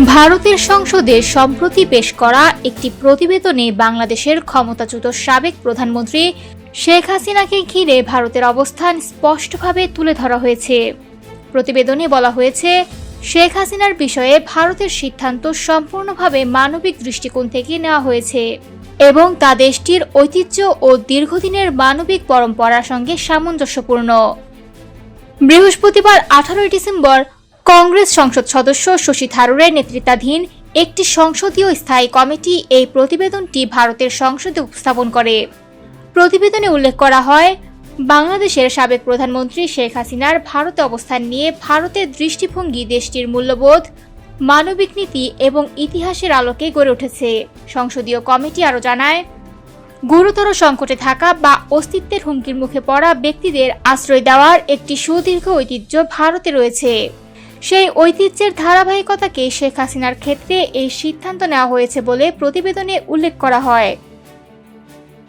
ভারতের সংসদে সম্প্রতি পেশ করা একটি প্রতিবেদনে বাংলাদেশের ক্ষমতাচ্যুত সাবেক প্রধানমন্ত্রী শেখ হাসিনাকে ঘিরে ভারতের অবস্থান স্পষ্টভাবে তুলে ধরা হয়েছে। প্রতিবেদনে বলা হয়েছে, শেখ হাসিনার বিষয়ে ভারতের সিদ্ধান্ত সম্পূর্ণভাবে মানবিক দৃষ্টিকোণ থেকে নেওয়া হয়েছে এবং তা দেশটির ঐতিহ্য ও দীর্ঘদিনের মানবিক পরম্পরার সঙ্গে সামঞ্জস্যপূর্ণ। বৃহস্পতিবার 18 ডিসেম্বর কংগ্রেস সংসদ সদস্য শশী থারুরের নেতৃত্বাধীন একটি সংসদীয় স্থায়ী কমিটি এই প্রতিবেদনটি ভারতের সংসদে উপস্থাপন করে। প্রতিবেদনে উল্লেখ করা হয়, বাংলাদেশের সাবেক প্রধানমন্ত্রী শেখ হাসিনার ভারতে অবস্থান নিয়ে ভারতের দৃষ্টিভঙ্গি দেশটির মূল্যবোধ, মানবিক নীতি এবং ইতিহাসের আলোকে গড়ে উঠেছে। সংসদীয় কমিটি আরও জানায়, গুরুতর সংকটে থাকা বা অস্তিত্বের হুমকির মুখে পড়া ব্যক্তিদের আশ্রয় দেওয়ার একটি সুদীর্ঘ ঐতিহ্য ভারতে রয়েছে। সেই ঐতিহ্যের ধারাবাহিকতাকে শেখ হাসিনার ক্ষেত্রে এই সিদ্ধান্ত নেওয়া হয়েছে বলে প্রতিবেদনে উল্লেখ করা হয়।